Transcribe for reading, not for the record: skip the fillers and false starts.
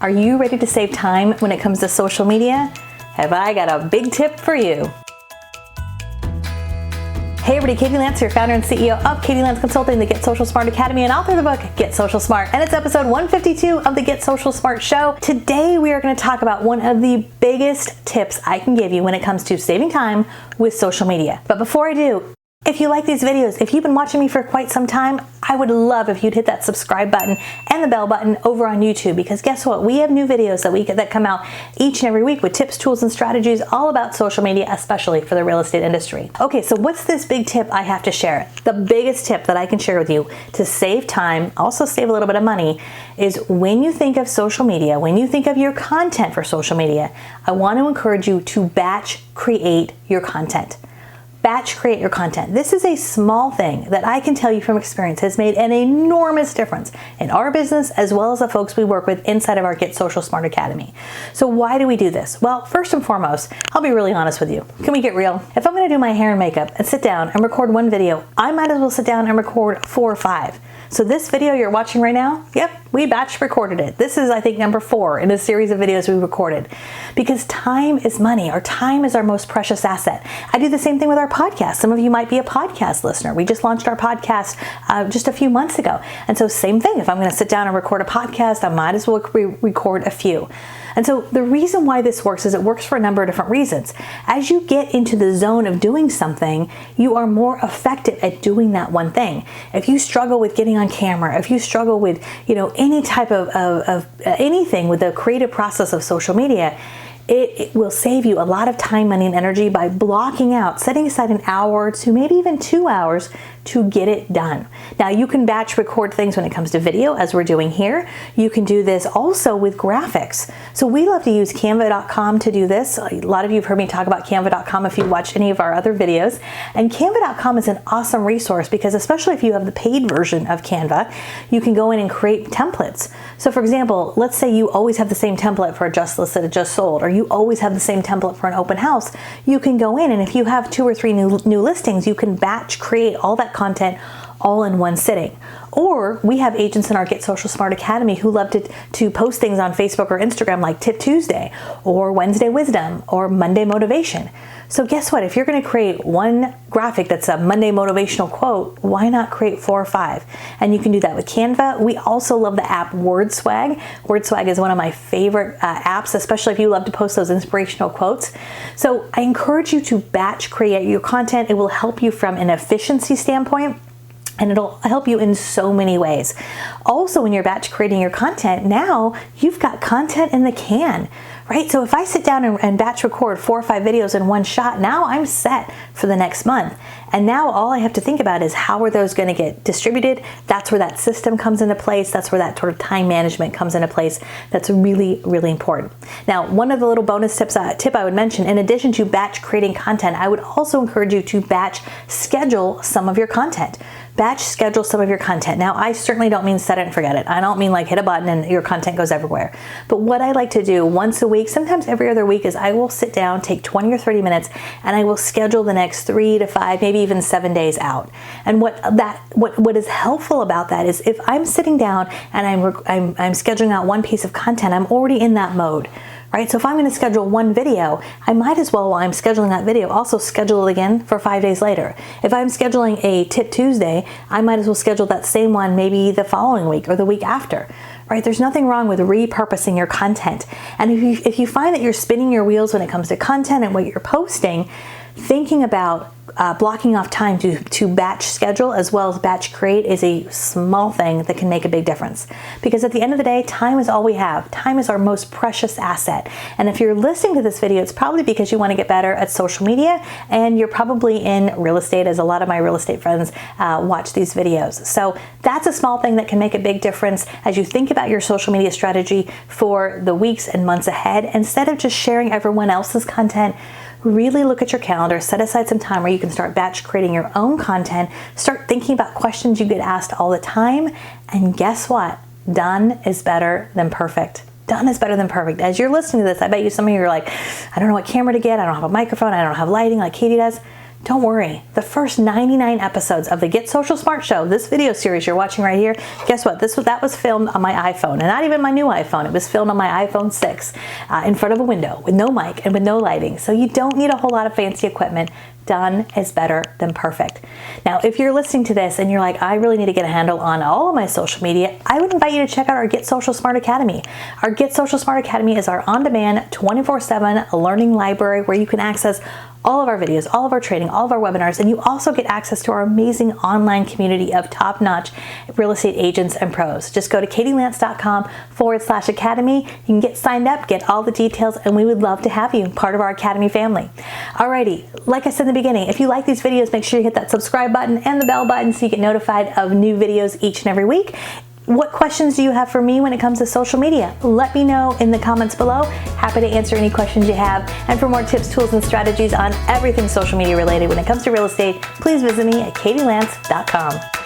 Are you ready to save time when it comes to social media? Have I got a big tip for you. Hey everybody, Katie Lance here, founder and CEO of Katie Lance Consulting, the Get Social Smart Academy, and author of the book, Get Social Smart. And it's episode 152 of the Get Social Smart show. Today we are going to talk about one of the biggest tips I can give you when it comes to saving time with social media. But before I do, if you like these videos, if you've been watching me for quite some time, I would love if you'd hit that subscribe button and the bell button over on YouTube, because guess what? We have new videos that come out each and every week with tips, tools, and strategies all about social media, especially for the real estate industry. Okay, so what's this big tip I have to share? The biggest tip that I can share with you to save time, also save a little bit of money, is when you think of social media, when you think of your content for social media, I want to encourage you to batch create your content. Batch create your content. This is a small thing that I can tell you from experience has made an enormous difference in our business as well as the folks we work with inside of our Get Social Smart Academy. So why do we do this? Well, first and foremost, I'll be really honest with you. Can we get real? If I'm going to do my hair and makeup and sit down and record one video, I might as well sit down and record 4 or 5. So this video you're watching right now, yep, we batch recorded it. This is, I think, number 4 in a series of videos we recorded. Because time is money. Our time is our most precious asset. I do the same thing with our podcast. Some of you might be a podcast listener. We just launched our podcast just a few months ago. And so same thing, if I'm going to sit down and record a podcast, I might as well record a few. And so the reason why this works is it works for a number of different reasons. As you get into the zone of doing something, you are more effective at doing that one thing. If you struggle with getting on camera, if you struggle with, any type of anything with the creative process of social media, it will save you a lot of time, money, and energy by blocking out, setting aside an hour to maybe even 2 hours to get it done. Now, you can batch record things when it comes to video, as we're doing here. You can do this also with graphics. So we love to use canva.com to do this. A lot of you have heard me talk about canva.com if you watch any of our other videos. And canva.com is an awesome resource because especially if you have the paid version of Canva, you can go in and create templates. So for example, let's say you always have the same template for a just listed, just sold, or you always have the same template for an open house. You can go in and if you have 2 or 3 new listings, you can batch create all that content all in one sitting. Or we have agents in our Get Social Smart Academy who love to post things on Facebook or Instagram like Tip Tuesday or Wednesday Wisdom or Monday Motivation. So guess what? If you're going to create one graphic that's a Monday motivational quote, why not create 4 or 5? And you can do that with Canva. We also love the app WordSwag. WordSwag is one of my favorite apps, especially if you love to post those inspirational quotes. So I encourage you to batch create your content. It will help you from an efficiency standpoint, and it'll help you in so many ways. Also, when you're batch creating your content, now you've got content in the can, right? So if I sit down and batch record 4 or 5 videos in one shot, now I'm set for the next month. And now all I have to think about is how are those going to get distributed? That's where that system comes into place. That's where that sort of time management comes into place. That's really, really important. Now, one of the little bonus tip I would mention, in addition to batch creating content, I would also encourage you to batch schedule some of your content. Batch schedule some of your content. Now, I certainly don't mean set it and forget it. I don't mean like hit a button and your content goes everywhere. But what I like to do once a week, sometimes every other week, is I will sit down, take 20 or 30 minutes, and I will schedule the next 3 to 5, maybe even 7 days out. And what is helpful about that is if I'm sitting down and I'm scheduling out one piece of content, I'm already in that mode. Right? So if I'm going to schedule one video, I might as well, while I'm scheduling that video, also schedule it again for 5 days later. If I'm scheduling a Tip Tuesday, I might as well schedule that same one maybe the following week or the week after. Right? There's nothing wrong with repurposing your content. And if you find that you're spinning your wheels when it comes to content and what you're posting, thinking about blocking off time to batch schedule as well as batch create is a small thing that can make a big difference. Because at the end of the day, time is all we have. Time is our most precious asset. And if you're listening to this video, it's probably because you want to get better at social media and you're probably in real estate, as a lot of my real estate friends watch these videos. So that's a small thing that can make a big difference as you think about your social media strategy for the weeks and months ahead. Instead of just sharing everyone else's content, really look at your calendar, set aside some time where you can start batch creating your own content, start thinking about questions you get asked all the time, and guess what? Done is better than perfect. Done is better than perfect. As you're listening to this, I bet you some of you are like, I don't know what camera to get, I don't have a microphone, I don't have lighting like Katie does. Don't worry, the first 99 episodes of the Get Social Smart Show, this video series you're watching right here, guess what? That was filmed on my iPhone, and not even my new iPhone. It was filmed on my iPhone 6 in front of a window with no mic and with no lighting. So you don't need a whole lot of fancy equipment. Done is better than perfect. Now, if you're listening to this and you're like, I really need to get a handle on all of my social media, I would invite you to check out our Get Social Smart Academy. Our Get Social Smart Academy is our on-demand 24/7 learning library where you can access all of our videos, all of our training, all of our webinars, and you also get access to our amazing online community of top-notch real estate agents and pros. Just go to katielance.com/academy. You can get signed up, get all the details, and we would love to have you part of our Academy family. Alrighty, like I said in the beginning, if you like these videos, make sure you hit that subscribe button and the bell button so you get notified of new videos each and every week. What questions do you have for me when it comes to social media? Let me know in the comments below. Happy to answer any questions you have. And for more tips, tools, and strategies on everything social media related when it comes to real estate, please visit me at katielance.com.